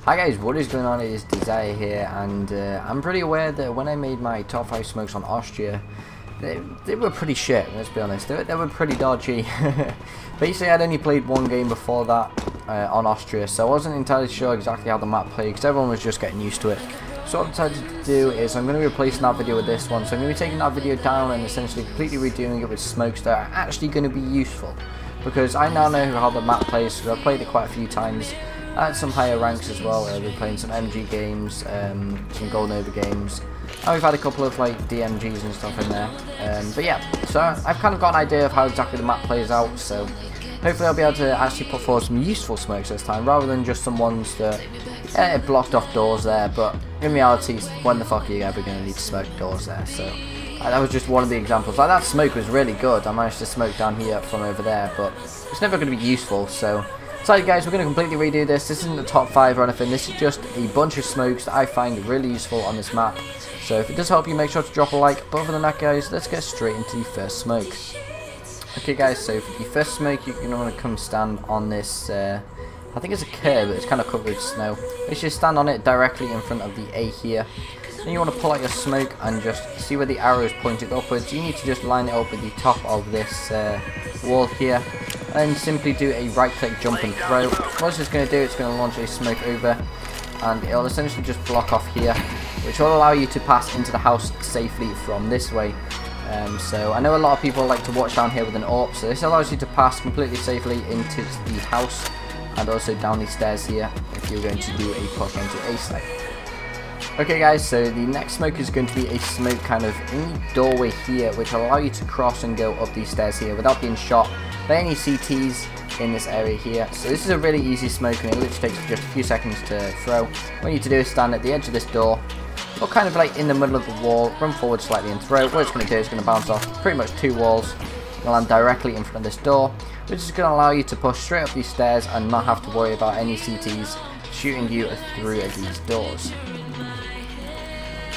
Hi guys, what is going on? It is Desire here, and I'm pretty aware that when I made my top 5 smokes on Austria, they were pretty shit, let's be honest. They were pretty dodgy. Basically, I'd only played one game before that on Austria, so I wasn't entirely sure exactly how the map played, because everyone was just getting used to it. So what I decided to do is I'm going to be replacing that video with this one. So I'm going to be taking that video down and essentially completely redoing it with smokes that are actually going to be useful. Because I now know how the map plays, so I've played it quite a few times. I had some higher ranks as well. We're playing some MG games, some Gold Nova games. And we've had a couple of like DMGs and stuff in there. But yeah, so I've kind of got an idea of how exactly the map plays out. So hopefully I'll be able to actually put forward some useful smokes this time, rather than just some ones that blocked off doors there. But in reality, when the fuck are you ever going to need to smoke doors there? So that was just one of the examples. Like, that smoke was really good. I managed to smoke down here from over there, but it's never going to be useful. So guys, we're going to completely redo this. This isn't the top 5 or anything. This is just a bunch of smokes that I find really useful on this map. So if it does help you, make sure to drop a like. But other than that, guys, let's get straight into the first smoke. Okay guys, so for the first smoke, you're going to want to come stand on this, I think it's a curb, but it's kind of covered with snow. You should stand on it directly in front of the A here. Then you want to pull out your smoke and just see where the arrow is pointing upwards. You need to just line it up with the top of this wall here. And simply do a right click, jump and throw. What it's just going to do, it's going to launch a smoke over, and it'll essentially just block off here, which will allow you to pass into the house safely from this way. So I know a lot of people like to watch down here with an AWP, so this allows you to pass completely safely into the house and also down these stairs here if you're going to do a push onto A site. Okay guys, so the next smoke is going to be a smoke kind of in the doorway here, which will allow you to cross and go up these stairs here without being shot by any CTs in this area here. So this is a really easy smoke, and it literally takes just a few seconds to throw. What you need to do is stand at the edge of this door, or kind of like in the middle of the wall, run forward slightly and throw. What it's going to do is going to bounce off pretty much 2 walls and land directly in front of this door, which is going to allow you to push straight up these stairs and not have to worry about any CTs shooting you through these doors.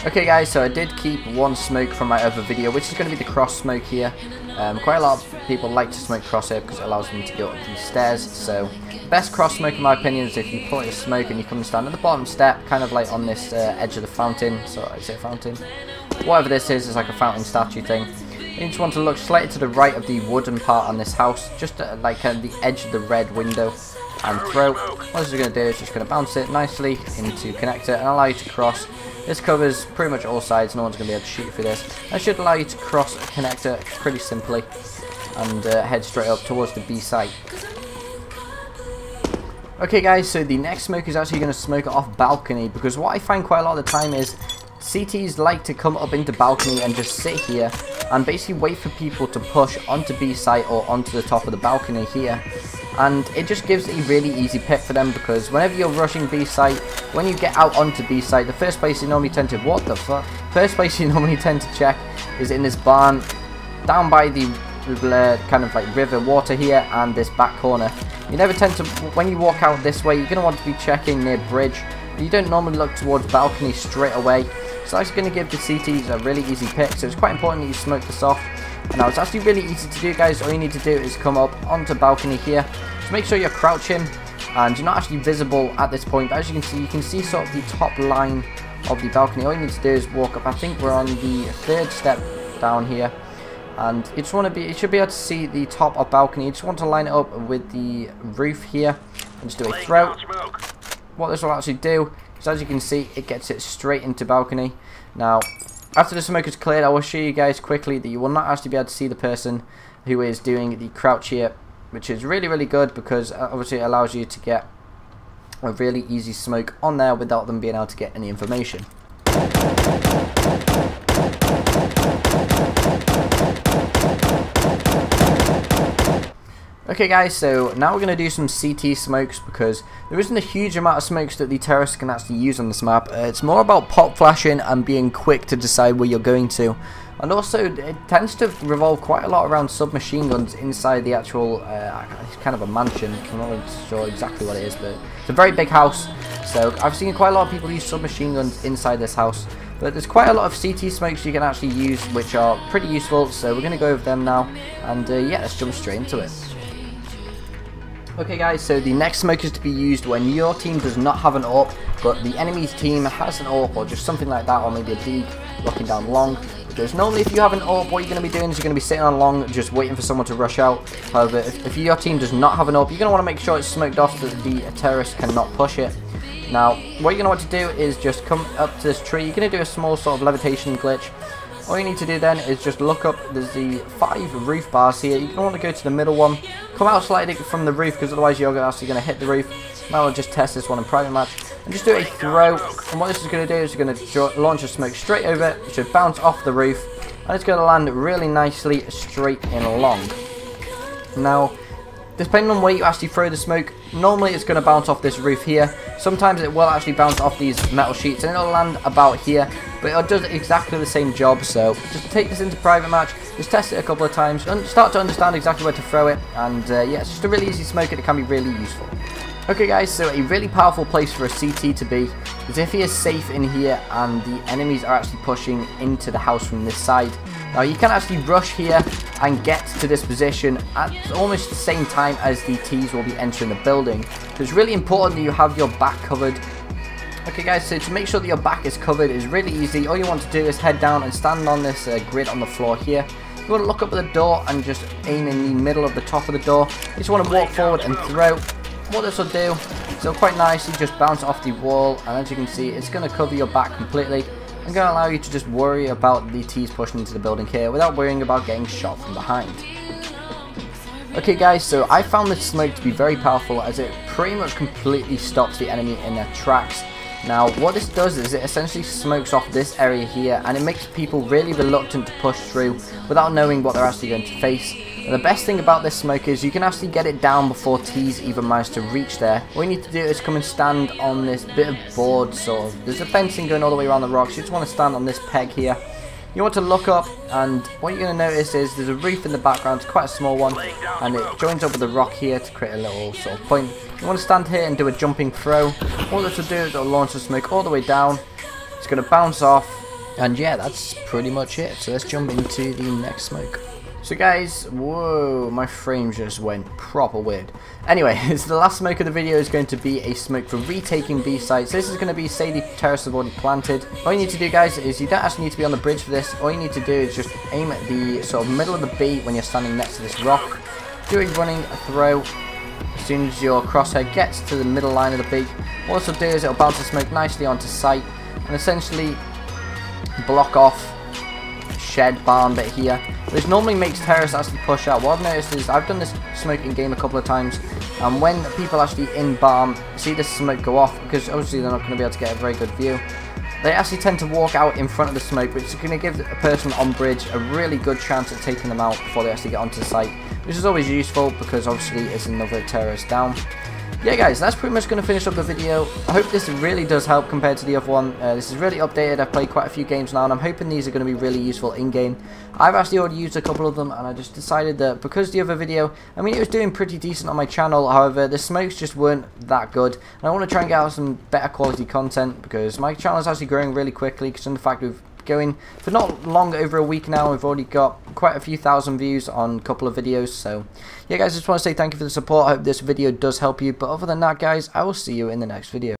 Okay guys, so I did keep one smoke from my other video, which is going to be the cross smoke here. Quite a lot of people like to smoke cross here because it allows them to go up these stairs. So the best cross smoke in my opinion is if you pull out your smoke and you come and stand at the bottom step, kind of like on this edge of the fountain. So I say fountain, whatever this is like a fountain statue thing. You just want to look slightly to the right of the wooden part on this house, just like the edge of the red window, and throw. What this is going to do is just going to bounce it nicely into connector and allow you to cross. This covers pretty much all sides, no one's going to be able to shoot through this. That should allow you to cross a connector pretty simply and head straight up towards the B site. Okay guys, so the next smoke is actually going to smoke it off balcony, because what I find quite a lot of the time is CTs like to come up into balcony and just sit here and basically wait for people to push onto B site or onto the top of the balcony here. And it just gives a really easy pick for them, because whenever you're rushing B site, when you get out onto B site, the first place you normally tend to, first place you normally tend to check is in this barn, down by the kind of like river water here, and this back corner. You never tend to, when you walk out this way, you're going to want to be checking near bridge. You don't normally look towards balcony straight away, so that's going to give the CTs a really easy pick. So it's quite important that you smoke this off. Now it's actually really easy to do guys. All you need to do is come up onto balcony here. Just make sure you're crouching and you're not actually visible at this point. But as you can see sort of the top line of the balcony. All you need to do is walk up. I think we're on the 3rd step down here, and you just want to be, you should be able to see the top of balcony. You just want to line it up with the roof here and just do a throw. What this will actually do is, as you can see, it gets it straight into balcony. Now after the smoke is cleared, I will show you guys quickly that you will not actually be able to see the person who is doing the crouch here, which is really good, because obviously it allows you to get a really easy smoke on there without them being able to get any information. Okay guys, so now we're going to do some CT smokes, because there isn't a huge amount of smokes that the terrorists can actually use on this map. It's more about pop flashing and being quick to decide where you're going to. And also, it tends to revolve quite a lot around submachine guns inside the actual, it's kind of a mansion. I'm not really sure exactly what it is, but it's a very big house. So I've seen quite a lot of people use submachine guns inside this house. But there's quite a lot of CT smokes you can actually use, which are pretty useful, so we're going to go over them now, and yeah, let's jump straight into it. Okay guys, so the next smoke is to be used when your team does not have an AWP, but the enemy's team has an AWP or just something like that, or maybe a dig looking down long. Because normally if you have an AWP, what you're going to be doing is you're going to be sitting on long, just waiting for someone to rush out. However, if your team does not have an AWP, you're going to want to make sure it's smoked off so that the terrorist cannot push it. Now, what you're going to want to do is just come up to this tree. You're going to do a small sort of levitation glitch. All you need to do then is just look up, there's the 5 roof bars here. You're going to want to go to the middle one, come out slightly from the roof because otherwise you're actually going to hit the roof. Now I'll just test this one in private match and just do a throw, and what this is going to do is you're going to launch a smoke straight over it. It should bounce off the roof and it's going to land really nicely straight in long. Now, depending on where you actually throw the smoke, normally it's going to bounce off this roof here. Sometimes it will actually bounce off these metal sheets and it'll land about here, but it does exactly the same job. So just take this into private match, just test it a couple of times and start to understand exactly where to throw it, and yeah, it's just a really easy smoke and it can be really useful. Okay guys, so a really powerful place for a CT to be is if he is safe in here and the enemies are actually pushing into the house from this side. Now you can actually rush here and get to this position at almost the same time as the Ts will be entering the building. So it's really important that you have your back covered. Okay guys, so to make sure that your back is covered is really easy. All you want to do is head down and stand on this grid on the floor here. You want to look up at the door and just aim in the middle of the top of the door. You just want to walk forward and throw. What this will do is it'll quite nicely just bounce off the wall, and as you can see it's going to cover your back completely and going to allow you to just worry about the T's pushing into the building here without worrying about getting shot from behind. Okay guys, so I found this smoke to be very powerful as it pretty much completely stops the enemy in their tracks. Now what this does is it essentially smokes off this area here and it makes people really reluctant to push through without knowing what they're actually going to face. And the best thing about this smoke is you can actually get it down before T's even manage to reach there. All you need to do is come and stand on this bit of board sort of. There's a fencing going all the way around the rocks. You just want to stand on this peg here. You want to look up, and what you're going to notice is there's a roof in the background. It's quite a small one and it joins up with the rock here to create a little sort of point. You want to stand here and do a jumping throw. All this will do is it'll launch the smoke all the way down. It's going to bounce off, and yeah, that's pretty much it. So let's jump into the next smoke. So guys, whoa, my frame just went proper weird. Anyway, so the last smoke of the video is going to be a smoke for retaking B sites. This is going to be, say the terrorists have already planted. All you need to do guys is you don't actually need to be on the bridge for this. All you need to do is just aim at the sort of middle of the B when you're standing next to this rock. Do a running throw. As soon as your crosshair gets to the middle line of the B, what this will do is it'll bounce the smoke nicely onto site and essentially block off shed barn bit here, which normally makes terrorists actually push out. What I've noticed is I've done this smoke in game a couple of times, and when people actually in barn see this smoke go off, because obviously they're not going to be able to get a very good view, they actually tend to walk out in front of the smoke, which is going to give a person on bridge a really good chance at taking them out before they actually get onto the site, which is always useful because obviously it's another terrorist down. Yeah guys, that's pretty much going to finish up the video. I hope this really does help compared to the other one. This is really updated. I've played quite a few games now and I'm hoping these are going to be really useful in game. I've actually already used a couple of them and I just decided that because the other video, I mean it was doing pretty decent on my channel, however the smokes just weren't that good. And I want to try and get out some better quality content because my channel is actually growing really quickly because of the fact we've going for not long over a week now. We've already got quite a few thousand views on a couple of videos, so yeah guys, I just want to say thank you for the support. I hope this video does help you, but other than that guys, I will see you in the next video.